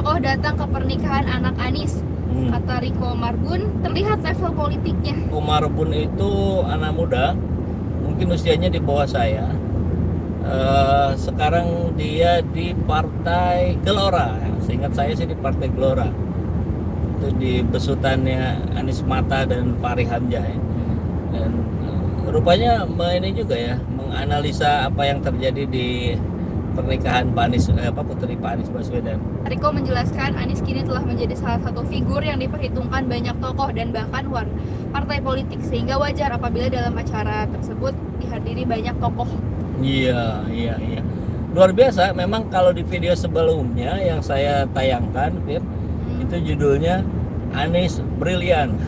tokoh datang ke pernikahan anak Anies. Kata Riko Marbun, terlihat level politiknya. Marbun itu anak muda, mungkin usianya di bawah saya. Sekarang dia di Partai Gelora. Seingat saya sih di Partai Gelora. Itu di besutannya Anies Mata dan Fahri Hamzah ya. Dan rupanya ini juga ya, menganalisa apa yang terjadi di pernikahan putri Pak Anies Baswedan. Riko menjelaskan Anies kini telah menjadi salah satu figur yang diperhitungkan banyak tokoh dan bahkan partai politik, sehingga wajar apabila dalam acara tersebut dihadiri banyak tokoh. Iya. Luar biasa. Memang kalau di video sebelumnya yang saya tayangkan, Fir, itu judulnya Anies Brilian.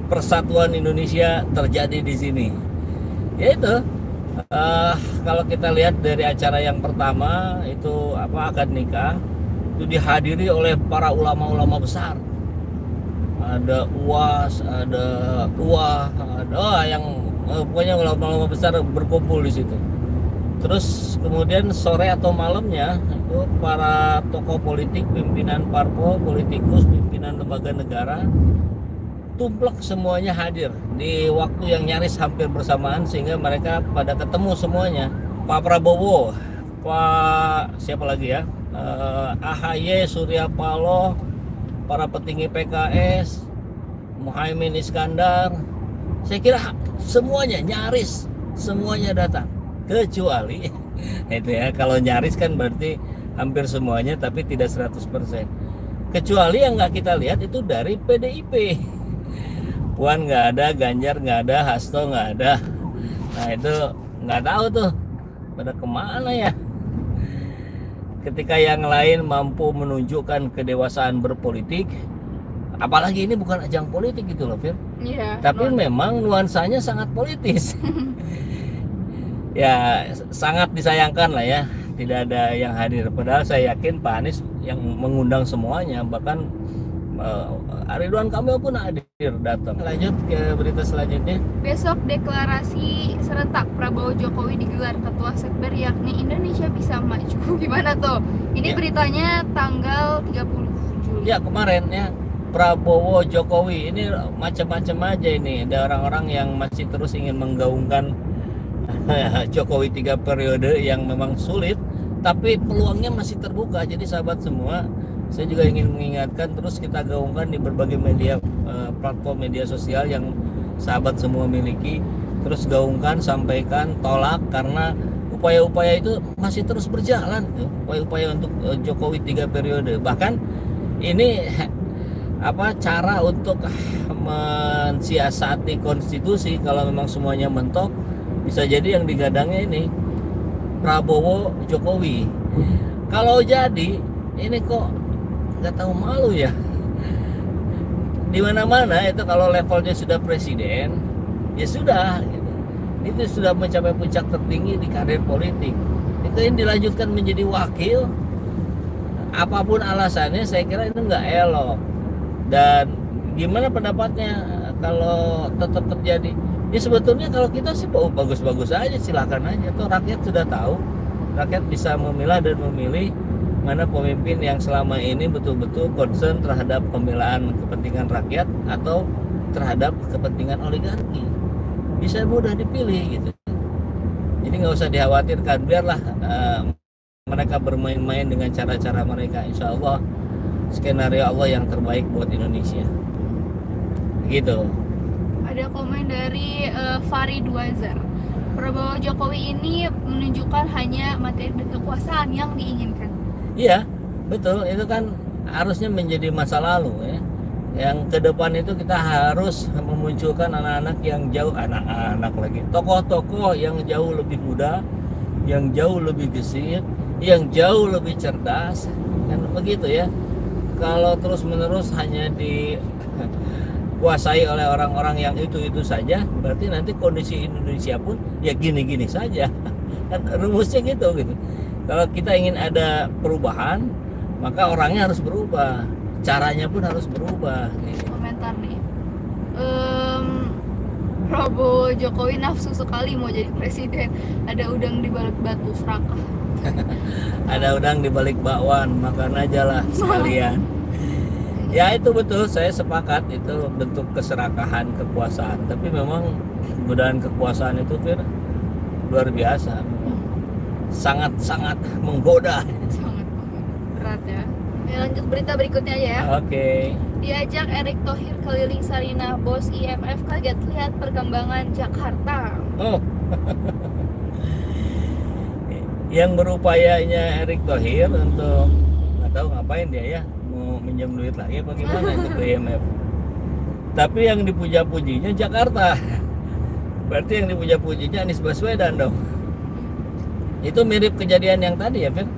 Persatuan Indonesia terjadi di sini. Yaitu kalau kita lihat dari acara yang pertama itu akad nikah, itu dihadiri oleh para ulama-ulama besar. Ada UAS, ada ada yang pokoknya ulama-ulama besar berkumpul di situ. Terus kemudian sore atau malamnya itu para tokoh politik, pimpinan parpol, politikus, pimpinan lembaga negara tumplek semuanya hadir di waktu yang nyaris hampir bersamaan, sehingga mereka pada ketemu semuanya. Pak Prabowo, Pak siapa lagi ya, AHY, Surya Paloh, para petinggi PKS, Muhaimin Iskandar, saya kira semuanya, nyaris semuanya datang, kecuali itu ya, kalau nyaris kan berarti hampir semuanya, tapi tidak 100%. Kecuali yang nggak kita lihat itu dari PDIP. Puan nggak ada, Ganjar nggak ada, Hasto nggak ada. Nah itu nggak tahu tuh pada kemana ya. Ketika yang lain mampu menunjukkan kedewasaan berpolitik, apalagi ini bukan ajang politik gitu loh, Fir. Iya. Tapi memang nuansanya sangat politis. Ya sangat disayangkan lah ya, tidak ada yang hadir. Padahal saya yakin Pak Anies yang mengundang semuanya, bahkan Ridwan Kamil pun hadir datang. Lanjut ke berita selanjutnya. Besok deklarasi serentak Prabowo Jokowi digelar. Ketua Sekber yakni Indonesia Bisa Maju. Gimana tuh? Ini ya, beritanya tanggal 30 Juli. Ya kemarin ya, Prabowo Jokowi ini macam-macam aja ini. Ada orang-orang yang masih terus ingin menggaungkan Jokowi 3 periode yang memang sulit, tapi peluangnya masih terbuka. Jadi sahabat semua, saya juga ingin mengingatkan, terus kita gaungkan di berbagai media, platform media sosial yang sahabat semua miliki. Terus gaungkan, sampaikan, tolak, karena upaya-upaya itu masih terus berjalan, upaya-upaya untuk Jokowi 3 periode. Bahkan ini cara untuk mensiasati konstitusi. Kalau memang semuanya mentok, bisa jadi yang digadangnya ini Prabowo Jokowi. Kalau jadi ini kok nggak tahu malu ya. Di mana-mana itu kalau levelnya sudah presiden, ya sudah gitu. Itu sudah mencapai puncak tertinggi di karir politik. Itu yang dilanjutkan menjadi wakil, apapun alasannya, saya kira itu nggak elok. Dan gimana pendapatnya kalau tetap terjadi? Ya sebetulnya kalau kita sih bagus-bagus aja, silakan aja. Toh rakyat sudah tahu, rakyat bisa memilah dan memilih mana pemimpin yang selama ini betul-betul concern terhadap pembelaan kepentingan rakyat atau terhadap kepentingan oligarki. Bisa mudah dipilih gitu. Jadi nggak usah dikhawatirkan, biarlah mereka bermain-main dengan cara-cara mereka. Insya Allah skenario Allah yang terbaik buat Indonesia. Gitu. Ada komen dari Farid Wazar. Prabowo Jokowi ini menunjukkan hanya materi dan kekuasaan yang diinginkan. Iya, betul. Itu kan harusnya menjadi masa lalu ya. Yang ke depan itu kita harus memunculkan anak-anak yang jauh, anak-anak lagi, tokoh-tokoh yang jauh lebih muda, yang jauh lebih gesit, yang jauh lebih cerdas, kan begitu ya. Kalau terus-menerus hanya dikuasai oleh orang-orang yang itu-itu saja, berarti nanti kondisi Indonesia pun ya gini-gini saja. Kan rumusnya gitu. Kalau kita ingin ada perubahan, maka orangnya harus berubah, caranya pun harus berubah. Komentar nih, Prabowo Jokowi nafsu sekali mau jadi presiden. Ada udang di balik batu serakah. Ada udang di balik bakwan, makan aja lah sekalian. Ya itu betul, saya sepakat itu bentuk keserakahan kekuasaan. Tapi memang godaan kekuasaan itu Fir, luar biasa, sangat-sangat menggoda. Sangat berat ya. Lanjut berita berikutnya aja ya. Oke. Diajak Erick Thohir keliling Sarinah, bos IMF kaget lihat perkembangan Jakarta. Oh. Yang berupayanya Erick Thohir untuk nggak tahu ngapain dia ya, mau minjam duit lagi apa gimana itu ke IMF. Tapi yang dipuja-pujinya Jakarta. Berarti yang dipuja-pujinya Anies Baswedan dong. Itu mirip kejadian yang tadi ya, Fir.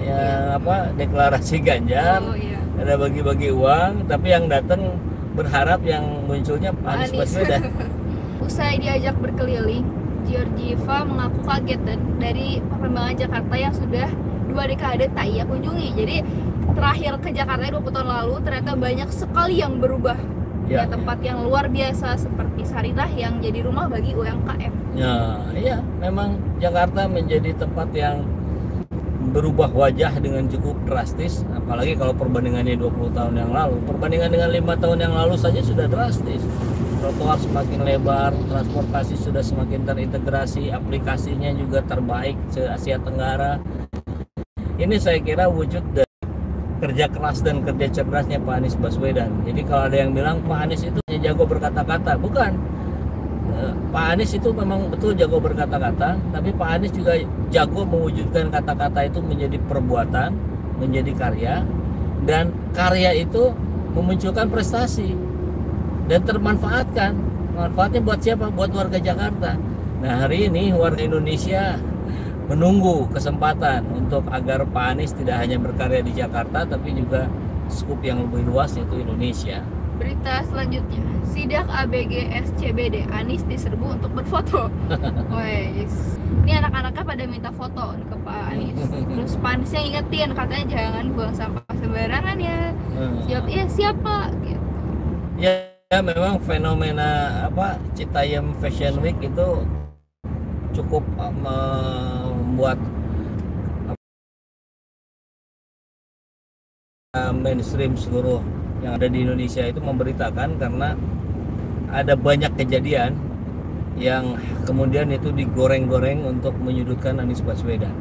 Ya apa, deklarasi Ganjar. Oh iya. Ada bagi-bagi uang, tapi yang datang berharap yang munculnya Anies Baswedan. Usai diajak berkeliling, Georgieva mengaku kaget dan dari perkembangan Jakarta yang sudah 2 dekade tak ia kunjungi. Jadi terakhir ke Jakarta 20 tahun lalu ternyata banyak sekali yang berubah. Ya, tempat yang luar biasa seperti Sarinah yang jadi rumah bagi UMKM. Ya, iya, memang Jakarta menjadi tempat yang berubah wajah dengan cukup drastis, apalagi kalau perbandingannya 20 tahun yang lalu. Perbandingan dengan 5 tahun yang lalu saja sudah drastis. Trotoar semakin lebar, transportasi sudah semakin terintegrasi, aplikasinya juga terbaik se-Asia Tenggara. Ini saya kira wujud dari kerja keras dan kerja cerdasnya Pak Anies Baswedan. Jadi kalau ada yang bilang Pak Anies itu hanya jago berkata-kata, bukan. Pak Anies itu memang betul jago berkata-kata, tapi Pak Anies juga jago mewujudkan kata-kata itu menjadi perbuatan, menjadi karya, dan karya itu memunculkan prestasi dan termanfaatkan. Manfaatnya buat siapa? Buat warga Jakarta. Nah, hari ini warga Indonesia menunggu kesempatan untuk agar Pak Anies tidak hanya berkarya di Jakarta, tapi juga skup yang lebih luas yaitu Indonesia. Berita selanjutnya, sidak ABG SCBD, Anies diserbu untuk berfoto. Wes, ini anak-anaknya pada minta foto ke Pak Anies. Terus Pak Anies yang ingetin, katanya jangan buang sampah sembarangan ya. Siap, iya siapa? Gitu. Ya, memang fenomena apa Citayam Fashion Week itu cukup membuat mainstream seluruh yang ada di Indonesia itu memberitakan, karena ada banyak kejadian yang kemudian itu digoreng-goreng untuk menyudutkan Anies Baswedan,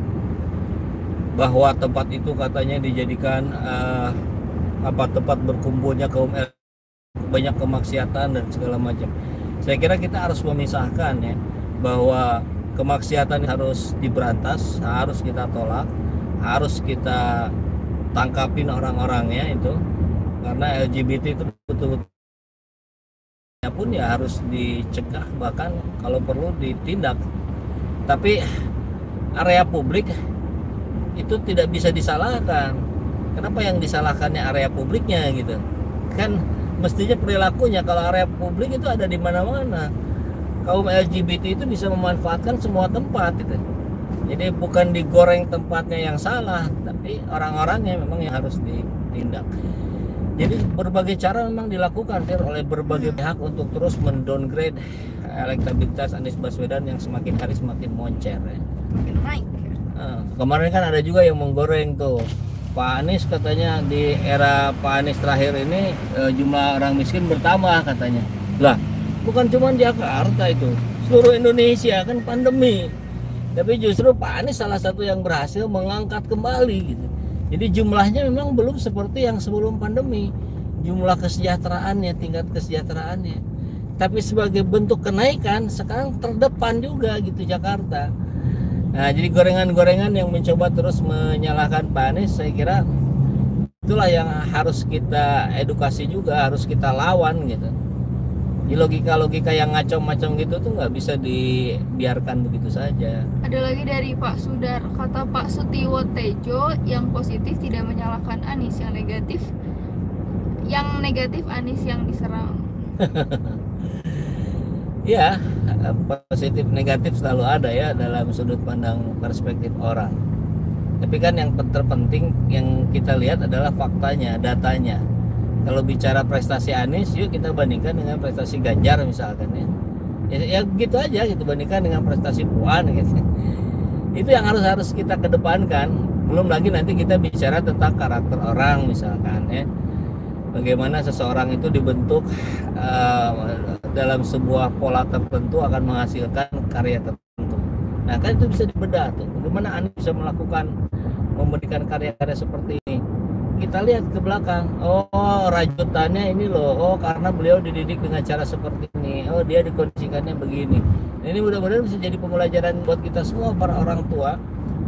bahwa tempat itu katanya dijadikan tempat berkumpulnya kaum banyak kemaksiatan dan segala macam. Saya kira kita harus memisahkan ya, bahwa kemaksiatan harus diberantas, harus kita tolak, harus kita tangkapin orang-orangnya itu, karena LGBT itu betul-betul pun ya harus dicegah, bahkan kalau perlu ditindak. Tapi area publik itu tidak bisa disalahkan. Kenapa yang disalahkannya area publiknya gitu? Kan mestinya perilakunya. Kalau area publik itu ada di mana-mana. Kaum LGBT itu bisa memanfaatkan semua tempat gitu. Jadi bukan digoreng tempatnya yang salah, tapi orang-orangnya memang yang harus ditindak. Jadi berbagai cara memang dilakukan oleh berbagai pihak untuk terus mendowngrade elektabilitas Anies Baswedan yang semakin hari semakin moncer ya. Makin naik. Kemarin kan ada juga yang menggoreng tuh, Pak Anies katanya di era Pak Anies terakhir ini jumlah orang miskin bertambah katanya. Lah, bukan cuma Jakarta itu, seluruh Indonesia kan pandemi. Tapi justru Pak Anies salah satu yang berhasil mengangkat kembali gitu. Jadi jumlahnya memang belum seperti yang sebelum pandemi, jumlah kesejahteraannya, tingkat kesejahteraannya. Tapi sebagai bentuk kenaikan sekarang terdepan juga gitu Jakarta. Nah, jadi gorengan-gorengan yang mencoba terus menyalahkan Pak Anies, saya kira itulah yang harus kita edukasi juga, harus kita lawan gitu. Di logika-logika yang ngacau-macam gitu tuh nggak bisa dibiarkan begitu saja. Ada lagi dari Pak Sudar, kata Pak Sutiwo Tejo, yang positif tidak menyalahkan Anies, yang negatif Anies yang diserang. Ya, positif negatif selalu ada ya dalam sudut pandang perspektif orang. Tapi kan yang terpenting yang kita lihat adalah faktanya, datanya. Kalau bicara prestasi Anies, yuk kita bandingkan dengan prestasi Ganjar misalkan ya. Ya gitu aja, gitu bandingkan dengan prestasi Puan gitu. Itu yang harus kita kedepankan. Belum lagi nanti kita bicara tentang karakter orang misalkan ya, bagaimana seseorang itu dibentuk dalam sebuah pola tertentu akan menghasilkan karya tertentu. Nah kan itu bisa dibedah tuh, bagaimana Anies bisa memberikan karya-karya seperti ini. Kita lihat ke belakang, oh rajutannya ini loh, oh karena beliau dididik dengan cara seperti ini, oh dia dikondisikannya begini. Nah, ini mudah-mudahan bisa jadi pembelajaran buat kita semua para orang tua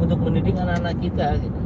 untuk mendidik anak-anak kita gitu.